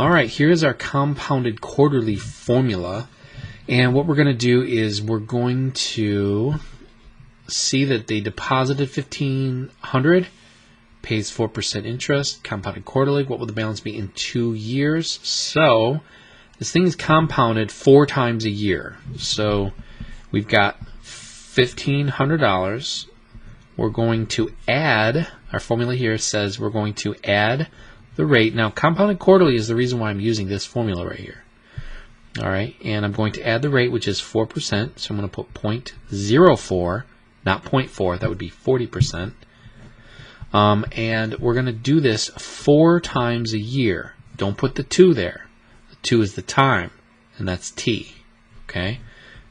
All right, here's our compounded quarterly formula. And what we're going to do is we're going to see that they deposited $1,500, pays 4% interest, compounded quarterly. What will the balance be in 2 years? So this thing is compounded 4 times a year. So we've got $1,500. We're going to add, our formula here says we're going to add the rate. Now, compounded quarterly is the reason why I'm using this formula right here. All right, and I'm going to add the rate, which is 4%. So I'm going to put 0.04, not 0.4. That would be 40%. And we're going to do this 4 times a year. Don't put the 2 there. The 2 is the time, and that's t. Okay,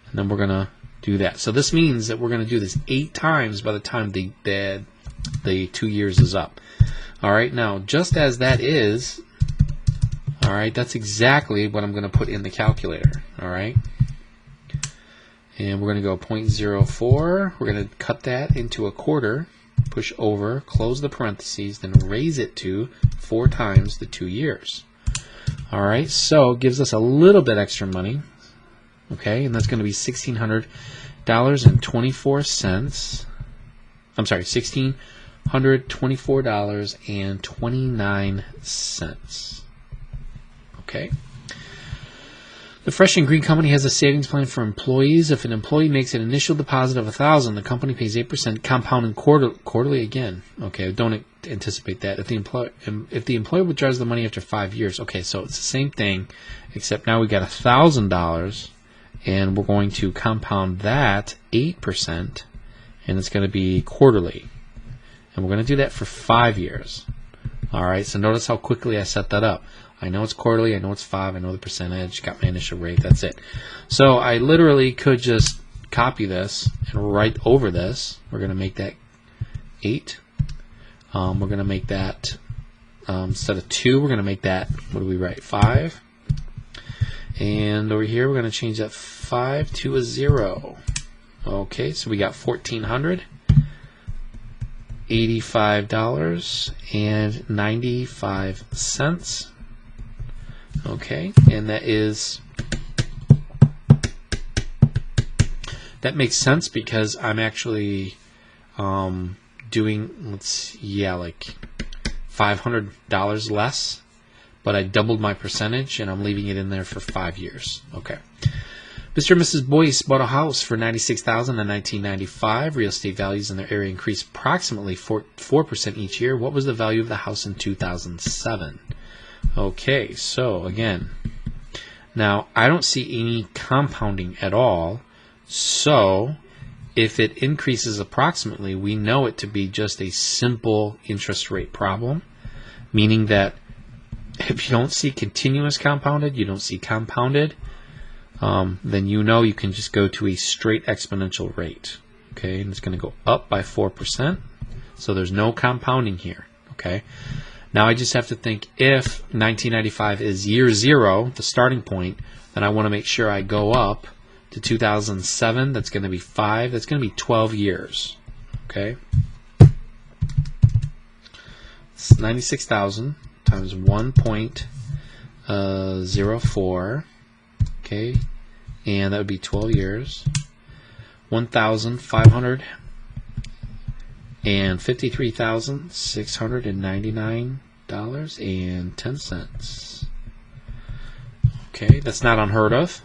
and then we're going to do that. So this means that we're going to do this 8 times by the time the 2 years is up. All right, now just as that is, all right, that's exactly what I'm going to put in the calculator. All right, and we're going to go 0.04. We're going to cut that into a quarter, push over, close the parentheses, then raise it to 4 times the 2 years. All right, so it gives us a little bit extra money. Okay, and that's going to be $1,600.24. I'm sorry, $1,624.29. Okay. The Fresh and Green Company has a savings plan for employees. If an employee makes an initial deposit of $1,000, the company pays 8% compounding quarterly again. Okay, don't anticipate that. If the employer withdraws the money after 5 years, okay, so it's the same thing, except now we got $1,000, and we're going to compound that 8%, and it's going to be quarterly, and we're going to do that for 5 years. All right, so notice how quickly I set that up. I know it's quarterly, I know it's 5, I know the percentage, got my initial rate, that's it. So I literally could just copy this and write over this. We're going to make that 8. We're going to make that, instead of 2, we're going to make that, what do we write, 5. And over here, we're going to change that 5 to a 0. Okay, so we got $1,485.95. Okay, and that makes sense because I'm actually doing, like $500 less, but I doubled my percentage and I'm leaving it in there for 5 years. Okay. Mr. and Mrs. Boyce bought a house for $96,000 in 1995. Real estate values in their area increased approximately 4% each year. What was the value of the house in 2007? Okay, so again, now I don't see any compounding at all. So if it increases approximately, we know it to be just a simple interest rate problem, meaning that if you don't see continuous compounded, you don't see compounded, then you know you can just go to a straight exponential rate. Okay, and it's going to go up by 4%. So there's no compounding here. Okay, now I just have to think if 1995 is year 0, the starting point, then I want to make sure I go up to 2007. That's going to be 5. That's going to be 12 years. Okay, it's 96,000 times 1.04. Okay, and that would be 12 years. $1,553,699.10. Okay, that's not unheard of.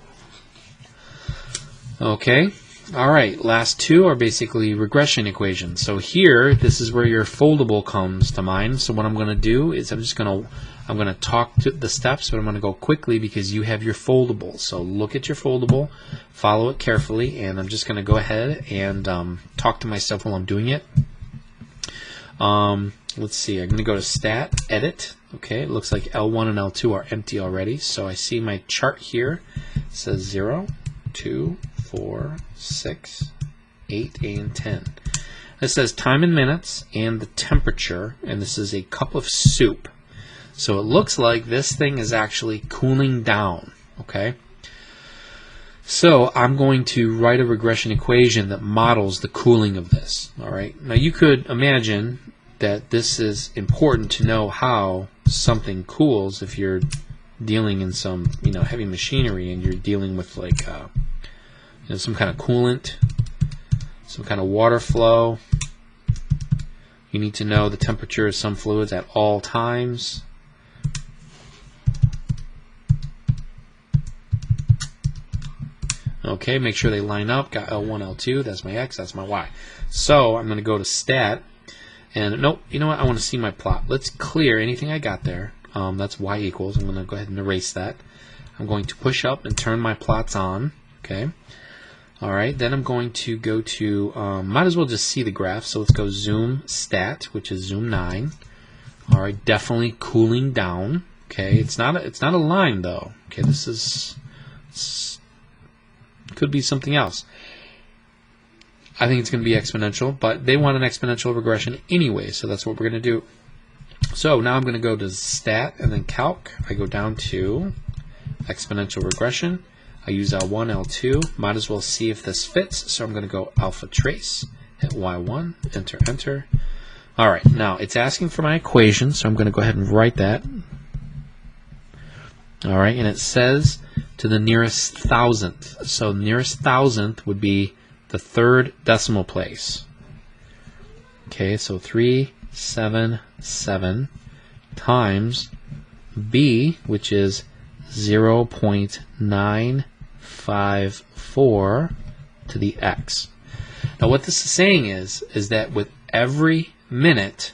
Okay, all right, last 2 are basically regression equations. So here, this is where your foldable comes to mind. So what I'm going to do is I'm going to talk to the steps, but I'm going to go quickly because you have your foldable. So look at your foldable, follow it carefully, and I'm just going to go ahead and talk to myself while I'm doing it. Let's see, I'm going to go to Stat, Edit. Okay, it looks like L1 and L2 are empty already. So I see my chart here. It says 0, 2, 4, 6, 8, and 10. It says time in minutes and the temperature, and this is a cup of soup. So it looks like this thing is actually cooling down. Okay, so I'm going to write a regression equation that models the cooling of this. All right, now you could imagine that this is important to know how something cools if you're dealing in some heavy machinery and you're dealing with like some kind of coolant, some kind of water flow, you need to know the temperature of some fluids at all times. Okay, make sure they line up. Got L1, L2. That's my X, that's my Y. So I'm going to go to stat. And nope, you know what? I want to see my plot. Let's clear anything I got there. That's Y equals. I'm going to go ahead and erase that. I'm going to push up and turn my plots on. Okay. All right. Then I'm going to go to, might as well just see the graph. So let's go zoom stat, which is zoom 9. All right. Definitely cooling down. Okay. It's not a line though. Okay. This is could be something else. I think it's going to be exponential, but they want an exponential regression anyway, so that's what we're going to do. So now I'm going to go to stat and then calc. I go down to exponential regression. I use L1, L2. Might as well see if this fits, so I'm going to go alpha trace, hit Y1, enter, enter. All right, now it's asking for my equation, so I'm going to go ahead and write that. All right, and it says to the nearest thousandth. So nearest thousandth would be the third decimal place. Okay, so 377 times B, which is 0.954 to the X. Now what this is saying is that with every minute,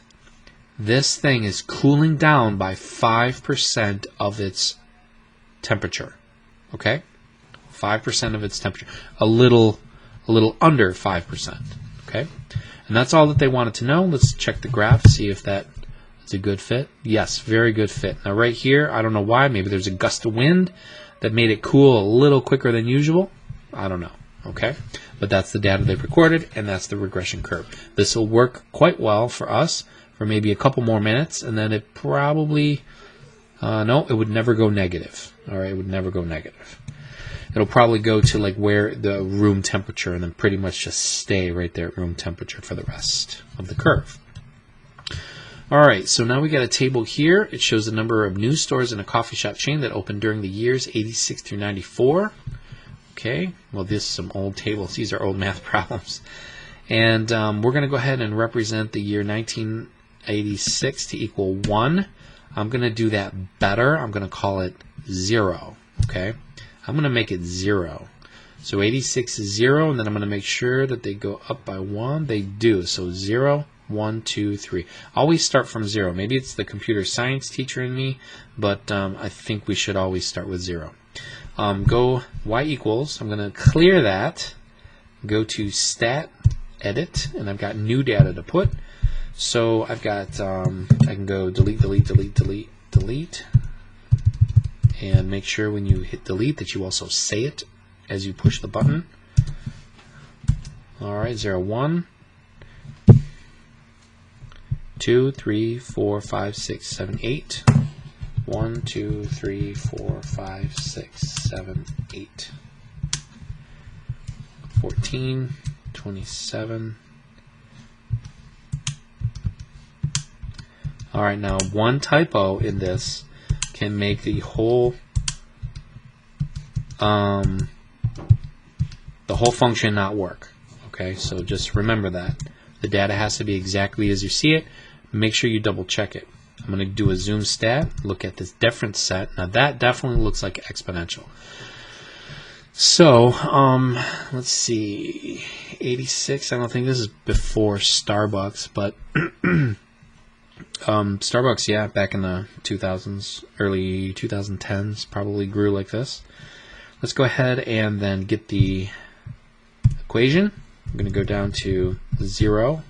this thing is cooling down by 5% of its temperature. Okay, 5% of its temperature, a little under 5%. Okay, and that's all that they wanted to know. Let's check the graph, see if that is a good fit. Yes, very good fit. Now right here, I don't know why. Maybe there's a gust of wind that made it cool a little quicker than usual. I don't know. Okay, but that's the data they've recorded, and that's the regression curve. This will work quite well for us for maybe a couple more minutes, and then it probably no, it would never go negative. All right, it would never go negative. It'll probably go to like where the room temperature and then pretty much just stay right there at room temperature for the rest of the curve. All right, so now we got a table here. It shows the number of new stores in a coffee shop chain that opened during the years 86 through 94. Okay, well, this is some old tables. These are old math problems. And we're going to go ahead and represent the year 1986 to equal 1. I'm going to do that better. I'm going to call it 0. Okay, I'm going to make it 0. So 86 is 0, and then I'm going to make sure that they go up by 1. They do. So 0, 1, 2, 3. Always start from 0. Maybe it's the computer science teacher in me, but I think we should always start with 0. Go Y equals. I'm going to clear that. Go to stat, edit, and I've got new data to put. So I've got, I can go delete, delete, delete, delete, delete, and make sure when you hit delete that you also say it as you push the button. All right, 0, 1, 2, 3, 4, 5, 6, 7, 8. 1, 2, 3, 4, 5, 6, 7, 8. 14, 27. All right, now one typo in this can make the whole function not work. Okay, so just remember that the data has to be exactly as you see it. Make sure you double check it. I'm going to do a zoom stat. Look at this difference set. Now that definitely looks like exponential. So let's see, 86. I don't think this is before Starbucks, but Starbucks, yeah, back in the 2000s, early 2010s, probably grew like this. Let's go ahead and then get the equation. I'm going to go down to 0,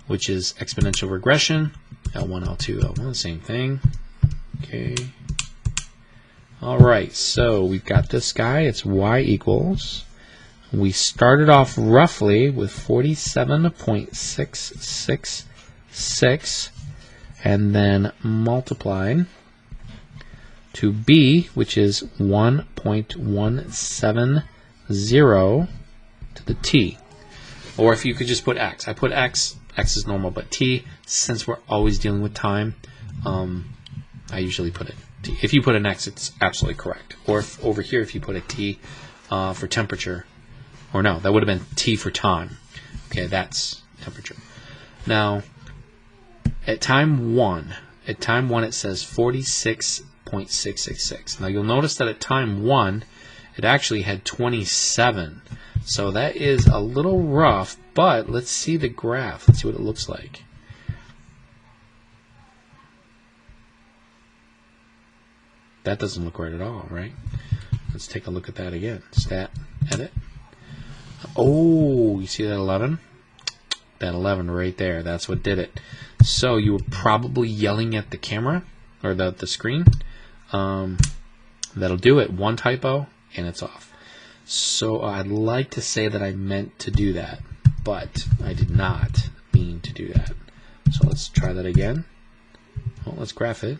which is exponential regression. L1, L2, L1, same thing. Okay. All right, so we've got this guy. It's Y equals. We started off roughly with 47.666. And then multiplying to B, which is 1.170 to the T. Or if you could just put X. I put X. X is normal, but T, since we're always dealing with time, I usually put it T. If you put an X, it's absolutely correct. Or if, over here, if you put a T for temperature, or no, that would have been T for time. Okay, that's temperature. Now, at time 1 it says 46.666. Now you'll notice that at time 1, it actually had 27. So that is a little rough, but let's see the graph. Let's see what it looks like. That doesn't look right at all, right? Let's take a look at that again. Stat, edit. Oh, you see that 11? That 11 right there, that's what did it. So you were probably yelling at the camera, or the screen. That'll do it. One typo, and it's off. So I'd like to say that I meant to do that, but I did not mean to do that. So let's try that again. Oh, let's graph it.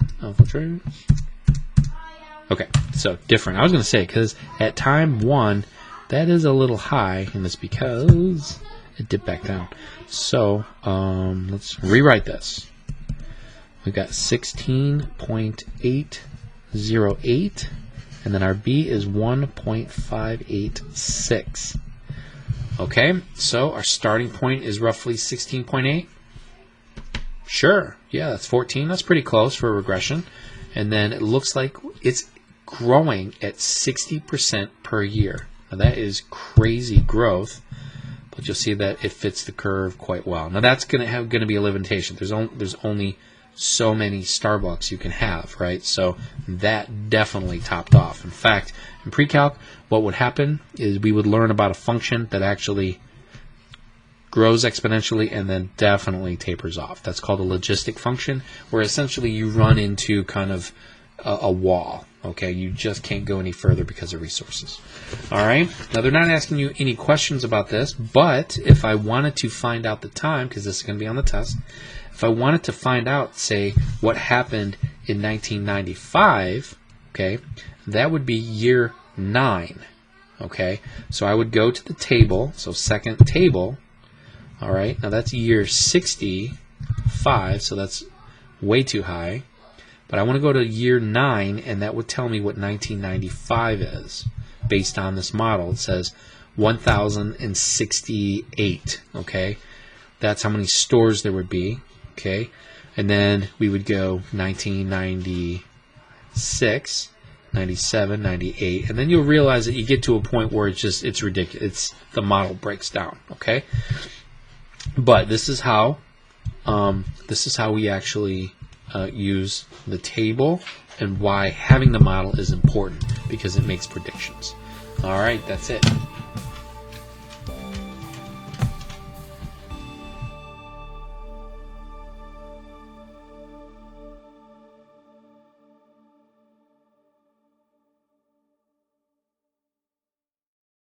Okay, so different. I was going to say, because at time 1, that is a little high, and it's because it dipped back down. So let's rewrite this. We've got 16.808, and then our B is 1.586. Okay, so our starting point is roughly 16.8. Sure, yeah, that's 14. That's pretty close for a regression. And then it looks like it's growing at 60% per year. Now that is crazy growth, but you'll see that it fits the curve quite well. Now that's going to be a limitation. There's only so many Starbucks you can have, right? So that definitely topped off. In fact, in pre-calc, what would happen is we would learn about a function that actually grows exponentially and then definitely tapers off. That's called a logistic function, where essentially you run into kind of a wall. Okay, you just can't go any further because of resources. All right, now they're not asking you any questions about this, but if I wanted to find out the time, because this is going to be on the test, if I wanted to find out, say, what happened in 1995, okay, that would be year 9. Okay, so I would go to the table, so second table. All right, now that's year 65, so that's way too high. But I want to go to year 9, and that would tell me what 1995 is based on this model. It says 1,068, okay? That's how many stores there would be, okay? And then we would go 1996, 97, 98, and then you'll realize that you get to a point where it's ridiculous. The model breaks down, okay? But this is how we actually use the table, and why having the model is important, because it makes predictions. All right, that's it.